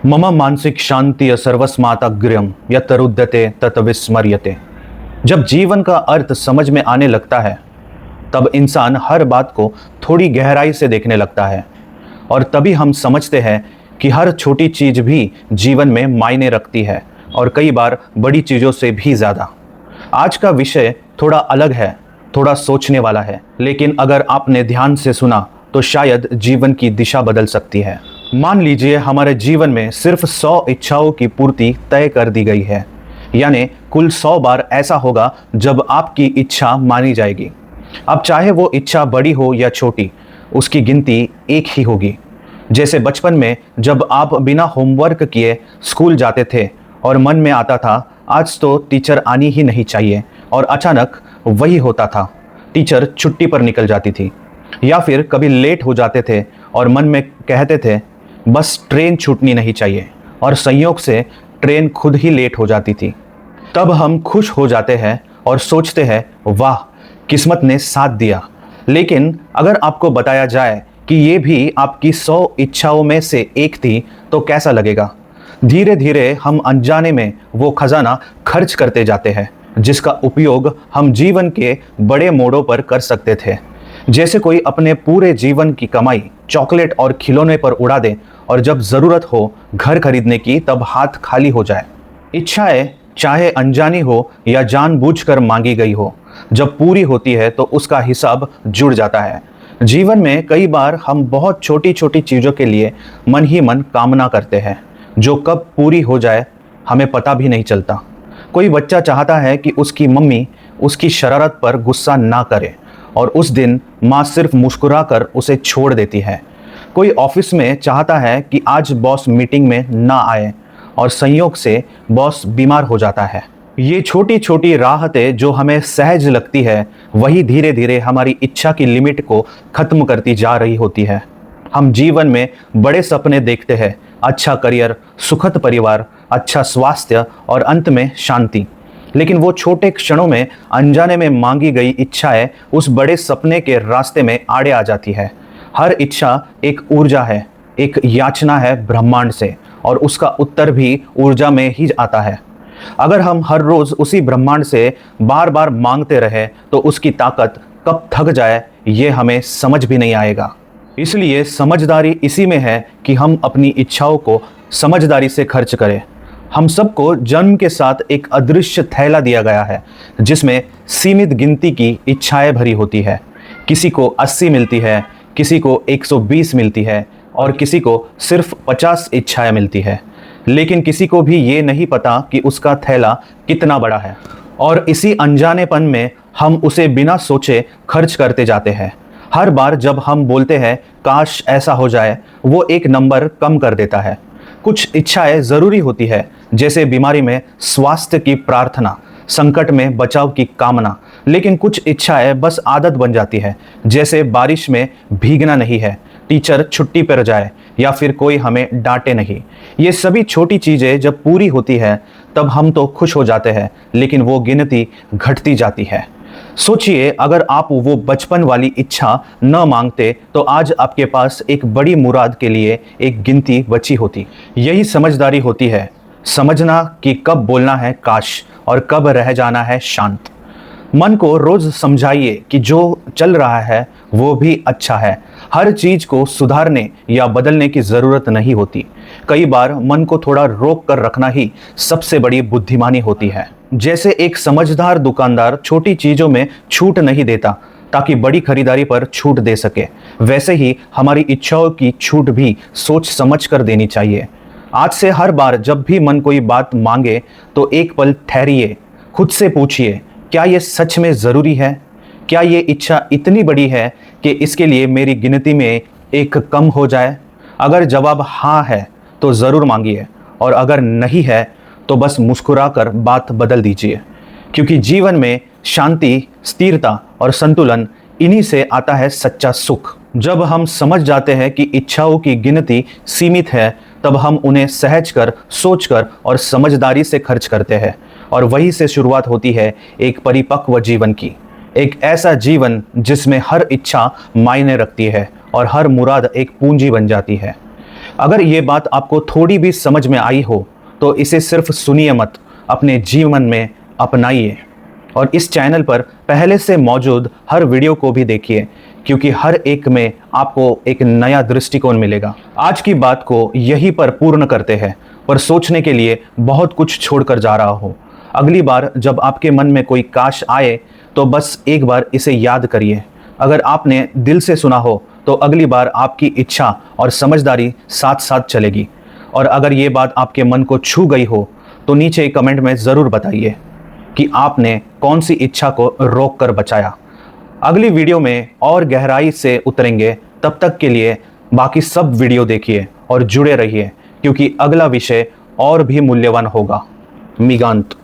मम मानसिक शांति सर्वस्मात् यत् रुद्यते तत् विस्मर्यते। जब जीवन का अर्थ समझ में आने लगता है तब इंसान हर बात को थोड़ी गहराई से देखने लगता है और तभी हम समझते हैं कि हर छोटी चीज भी जीवन में मायने रखती है और कई बार बड़ी चीज़ों से भी ज़्यादा। आज का विषय थोड़ा अलग है, थोड़ा सोचने वाला है, लेकिन अगर आपने ध्यान से सुना तो शायद जीवन की दिशा बदल सकती है। मान लीजिए हमारे जीवन में सिर्फ 100 इच्छाओं की पूर्ति तय कर दी गई है, यानी कुल 100 बार ऐसा होगा जब आपकी इच्छा मानी जाएगी। अब चाहे वो इच्छा बड़ी हो या छोटी, उसकी गिनती एक ही होगी। जैसे बचपन में जब आप बिना होमवर्क किए स्कूल जाते थे और मन में आता था आज तो टीचर आनी ही नहीं चाहिए, और अचानक वही होता था, टीचर छुट्टी पर निकल जाती थी। या फिर कभी लेट हो जाते थे और मन में कहते थे बस ट्रेन छूटनी नहीं चाहिए, और संयोग से ट्रेन खुद ही लेट हो जाती थी। तब हम खुश हो जाते हैं और सोचते हैं वाह, किस्मत ने साथ दिया। लेकिन अगर आपको बताया जाए कि ये भी आपकी 100 इच्छाओं में से एक थी तो कैसा लगेगा? धीरे धीरे हम अनजाने में वो खजाना खर्च करते जाते हैं जिसका उपयोग हम जीवन के बड़े मोड़ों पर कर सकते थे। जैसे कोई अपने पूरे जीवन की कमाई चॉकलेट और खिलौने पर उड़ा दे और जब ज़रूरत हो घर खरीदने की तब हाथ खाली हो जाए। इच्छाएं चाहे अनजानी हो या जानबूझकर मांगी गई हो, जब पूरी होती है तो उसका हिसाब जुड़ जाता है। जीवन में कई बार हम बहुत छोटी छोटी चीज़ों के लिए मन ही मन कामना करते हैं जो कब पूरी हो जाए हमें पता भी नहीं चलता। कोई बच्चा चाहता है कि उसकी मम्मी उसकी शरारत पर गुस्सा ना करे और उस दिन माँ सिर्फ मुस्कुरा कर उसे छोड़ देती है। कोई ऑफिस में चाहता है कि आज बॉस मीटिंग में ना आए और संयोग से बॉस बीमार हो जाता है। ये छोटी छोटी राहतें जो हमें सहज लगती है वही धीरे धीरे हमारी इच्छा की लिमिट को खत्म करती जा रही होती है। हम जीवन में बड़े सपने देखते हैं, अच्छा करियर, सुखद परिवार, अच्छा स्वास्थ्य और अंत में शांति। लेकिन वो छोटे क्षणों में अनजाने में मांगी गई इच्छाएं उस बड़े सपने के रास्ते में आड़े आ जाती है। हर इच्छा एक ऊर्जा है, एक याचना है ब्रह्मांड से, और उसका उत्तर भी ऊर्जा में ही आता है। अगर हम हर रोज उसी ब्रह्मांड से बार बार मांगते रहे तो उसकी ताकत कब थक जाए ये हमें समझ भी नहीं आएगा। इसलिए समझदारी इसी में है कि हम अपनी इच्छाओं को समझदारी से खर्च करें। हम सबको जन्म के साथ एक अदृश्य थैला दिया गया है जिसमें सीमित गिनती की इच्छाएं भरी होती है। किसी को 80 मिलती है, किसी को 120 मिलती है और किसी को सिर्फ 50 इच्छाएं मिलती है। लेकिन किसी को भी ये नहीं पता कि उसका थैला कितना बड़ा है, और इसी अनजानेपन में हम उसे बिना सोचे खर्च करते जाते हैं। हर बार जब हम बोलते हैं काश ऐसा हो जाए, वो एक नंबर कम कर देता है। कुछ इच्छाएं ज़रूरी होती है, जैसे बीमारी में स्वास्थ्य की प्रार्थना, संकट में बचाव की कामना। लेकिन कुछ इच्छाएं बस आदत बन जाती है, जैसे बारिश में भीगना नहीं है, टीचर छुट्टी पर जाए या फिर कोई हमें डांटे नहीं। ये सभी छोटी चीज़ें जब पूरी होती है तब हम तो खुश हो जाते हैं, लेकिन वो गिनती घटती जाती है। सोचिए अगर आप वो बचपन वाली इच्छा न मांगते तो आज आपके पास एक बड़ी मुराद के लिए एक गिनती बची होती। यही समझदारी होती है, समझना कि कब बोलना है काश और कब रह जाना है शांत। मन को रोज समझाइए कि जो चल रहा है वो भी अच्छा है। हर चीज को सुधारने या बदलने की जरूरत नहीं होती। कई बार मन को थोड़ा रोक कर रखना ही सबसे बड़ी बुद्धिमानी होती है। जैसे एक समझदार दुकानदार छोटी चीजों में छूट नहीं देता ताकि बड़ी खरीदारी पर छूट दे सके, वैसे ही हमारी इच्छाओं की छूट भी सोच समझ कर देनी चाहिए। आज से हर बार जब भी मन कोई बात मांगे तो एक पल ठहरिए, खुद से पूछिए क्या ये सच में ज़रूरी है? क्या ये इच्छा इतनी बड़ी है कि इसके लिए मेरी गिनती में एक कम हो जाए? अगर जवाब हाँ है तो ज़रूर मांगिए, और अगर नहीं है तो बस मुस्कुराकर बात बदल दीजिए। क्योंकि जीवन में शांति, स्थिरता और संतुलन, इन्हीं से आता है सच्चा सुख। जब हम समझ जाते हैं कि इच्छाओं की गिनती सीमित है तब हम उन्हें सहज कर, सोच कर और समझदारी से खर्च करते हैं, और वहीं से शुरुआत होती है एक परिपक्व जीवन की। एक ऐसा जीवन जिसमें हर इच्छा मायने रखती है और हर मुराद एक पूंजी बन जाती है। अगर ये बात आपको थोड़ी भी समझ में आई हो तो इसे सिर्फ सुनिए मत, अपने जीवन में अपनाइए। और इस चैनल पर पहले से मौजूद हर वीडियो को भी देखिए, क्योंकि हर एक में आपको एक नया दृष्टिकोण मिलेगा। आज की बात को यहीं पर पूर्ण करते हैं, पर सोचने के लिए बहुत कुछ छोड़कर जा रहा हूँ। अगली बार जब आपके मन में कोई काश आए तो बस एक बार इसे याद करिए। अगर आपने दिल से सुना हो तो अगली बार आपकी इच्छा और समझदारी साथ साथ चलेगी। और अगर ये बात आपके मन को छू गई हो तो नीचे कमेंट में ज़रूर बताइए कि आपने कौन सी इच्छा को रोक कर बचाया। अगली वीडियो में और गहराई से उतरेंगे। तब तक के लिए बाकी सब वीडियो देखिए और जुड़े रहिए, क्योंकि अगला विषय और भी मूल्यवान होगा। मिगांत।